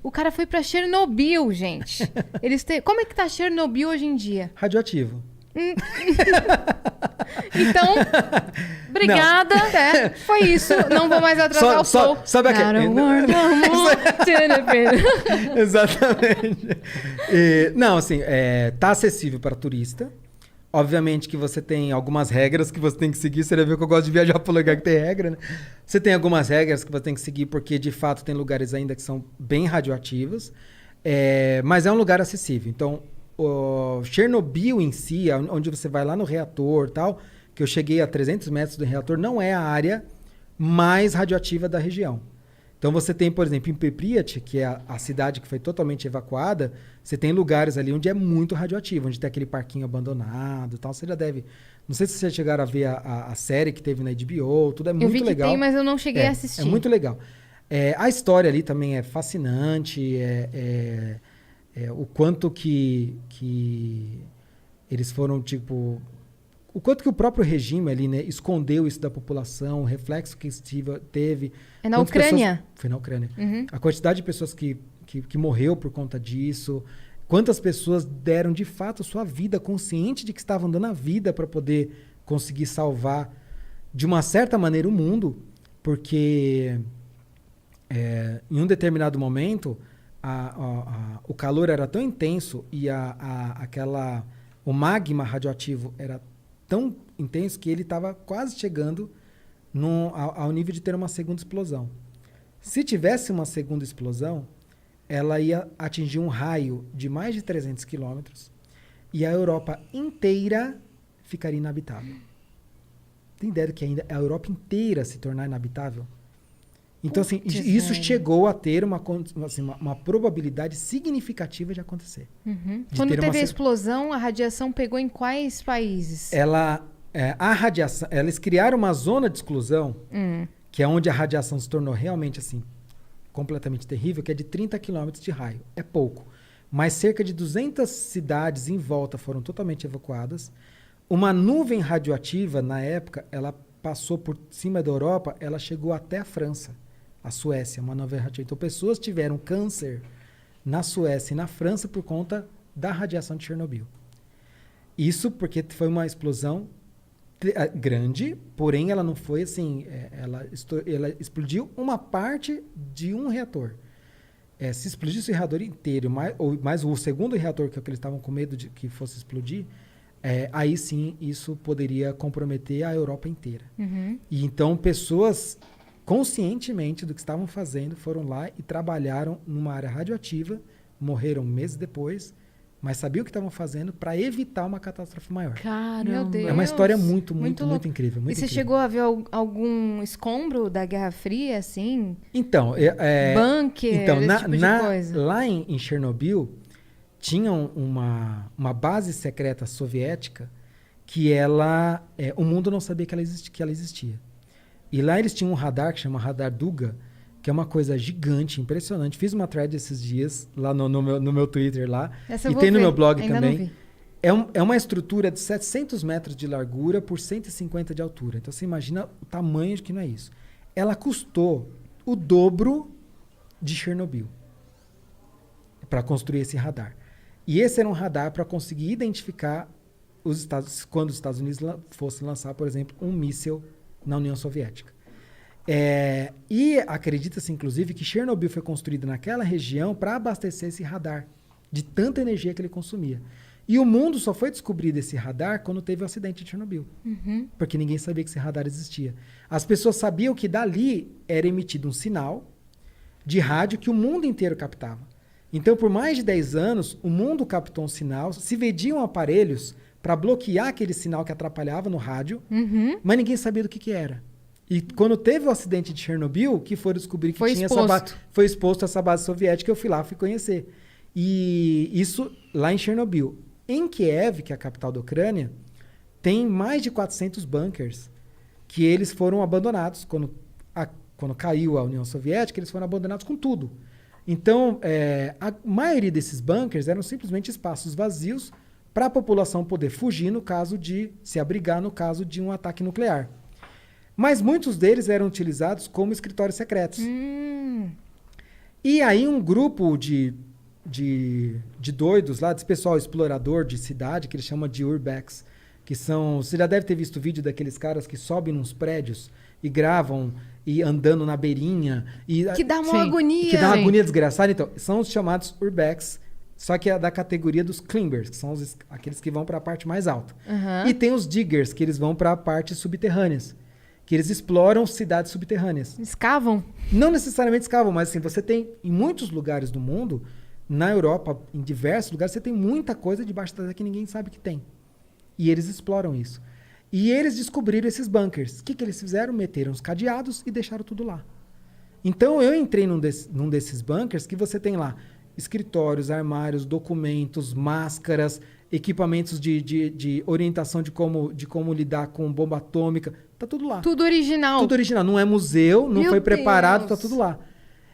O cara foi pra Chernobyl, gente. Como é que tá Chernobyl hoje em dia? Radioativo. Então, obrigada. Foi isso. Não vou mais atrasar o show. Sabe aquele... Exatamente. Não, assim, tá acessível para turista. Obviamente que você tem algumas regras que você tem que seguir. Você viu que eu gosto de viajar para lugar que tem regra, né? Você tem algumas regras que você tem que seguir, porque de fato tem lugares ainda que são bem radioativos. Mas é um lugar acessível. Então, o Chernobyl em si, onde você vai lá no reator e tal, que eu cheguei a 300 metros do reator, não é a área mais radioativa da região. Então você tem, por exemplo, em Pripyat, que é a cidade que foi totalmente evacuada, você tem lugares ali onde é muito radioativo, onde tem aquele parquinho abandonado e tal. Você já deve... Não sei se vocês chegaram a ver a série que teve na HBO, tudo é muito legal. Eu vi que tem, mas eu não cheguei a assistir. É muito legal. A história ali também é fascinante, o quanto que eles foram, tipo... O quanto que o próprio regime ali, né, escondeu isso da população, o reflexo que teve. É na Ucrânia? Foi na Ucrânia. Uhum. A quantidade de pessoas que morreu por conta disso. Quantas pessoas deram, de fato, sua vida, consciente de que estavam dando a vida para poder conseguir salvar, de uma certa maneira, o mundo. Porque em um determinado momento, o calor era tão intenso e o magma radioativo era tão intenso que ele estava quase chegando ao nível de ter uma segunda explosão. Se tivesse uma segunda explosão, ela ia atingir um raio de mais de 300 quilômetros e a Europa inteira ficaria inabitável. Tem ideia de que ainda a Europa inteira se tornar inabitável? Então, assim, isso chegou a ter uma probabilidade significativa de acontecer. Uhum. Quando teve a explosão, a radiação pegou em quais países? A radiação, eles criaram uma zona de exclusão, que é onde a radiação se tornou realmente assim, completamente terrível, que é de 30 quilômetros de raio. É pouco. Mas cerca de 200 cidades em volta foram totalmente evacuadas. Uma nuvem radioativa, na época, ela passou por cima da Europa, ela chegou até a França. A Suécia, uma nuvem radioativa. Então, pessoas tiveram câncer na Suécia e na França por conta da radiação de Chernobyl. Isso porque foi uma explosão grande, porém ela não foi assim... Ela explodiu uma parte de um reator. Se explodisse o reator inteiro, mais o segundo reator, que é o que eles estavam com medo de que fosse explodir, aí sim isso poderia comprometer a Europa inteira. Uhum. E então pessoas... conscientemente do que estavam fazendo, foram lá e trabalharam numa área radioativa, morreram meses depois, mas sabiam o que estavam fazendo para evitar uma catástrofe maior. Caramba! Meu Deus. É uma história muito incrível. E você chegou a ver algum escombro da Guerra Fria, assim? Então, bunker, esse tipo de coisa? Lá em Chernobyl, tinha uma base secreta soviética que o mundo não sabia que ela existia. E lá eles tinham um radar que chama Radar Duga, que é uma coisa gigante, impressionante. Fiz uma thread esses dias lá no meu Twitter lá. E tem no meu blog ainda também. É uma estrutura de 700 metros de largura por 150 de altura. Então você imagina o tamanho de que não é isso. Ela custou o dobro de Chernobyl para construir esse radar. E esse era um radar para conseguir identificar quando os Estados Unidos fossem lançar, por exemplo, um míssil na União Soviética. E acredita-se, inclusive, que Chernobyl foi construído naquela região para abastecer esse radar, de tanta energia que ele consumia. E o mundo só foi descobrir desse radar quando teve o acidente de Chernobyl. Uhum. Porque ninguém sabia que esse radar existia. As pessoas sabiam que dali era emitido um sinal de rádio que o mundo inteiro captava. Então, por mais de 10 anos, o mundo captou um sinal, se vendiam aparelhos para bloquear aquele sinal que atrapalhava no rádio, mas ninguém sabia do que era. E quando teve o acidente de Chernobyl, que foram descobrir que foi exposto essa base soviética, eu fui conhecer. E isso lá em Chernobyl. Em Kiev, que é a capital da Ucrânia, tem mais de 400 bunkers que eles foram abandonados. Quando caiu a União Soviética, eles foram abandonados com tudo. Então, a maioria desses bunkers eram simplesmente espaços vazios para a população poder fugir se abrigar no caso de um ataque nuclear. Mas muitos deles eram utilizados como escritórios secretos. E aí um grupo de doidos lá, desse pessoal explorador de cidade, que eles chamam de urbex, que são... Você já deve ter visto o vídeo daqueles caras que sobem nos prédios e gravam e andando na beirinha. Que dá uma agonia. Que dá uma agonia desgraçada. Então, são os chamados urbex, só que é da categoria dos climbers, que são aqueles que vão para a parte mais alta. E tem os diggers, que eles vão para a parte subterrâneas, que eles exploram cidades subterrâneas. Escavam? Não necessariamente escavam, mas assim, você tem em muitos lugares do mundo, na Europa, em diversos lugares, você tem muita coisa debaixo da terra que ninguém sabe que tem. E eles exploram isso. E eles descobriram esses bunkers. O que eles fizeram? Meteram os cadeados e deixaram tudo lá. Então eu entrei num desses bunkers que você tem lá escritórios, armários, documentos, máscaras, equipamentos de orientação de como lidar com bomba atômica. Tá tudo lá. Tudo original. Tudo original. Não é museu, não foi preparado, tá tudo lá.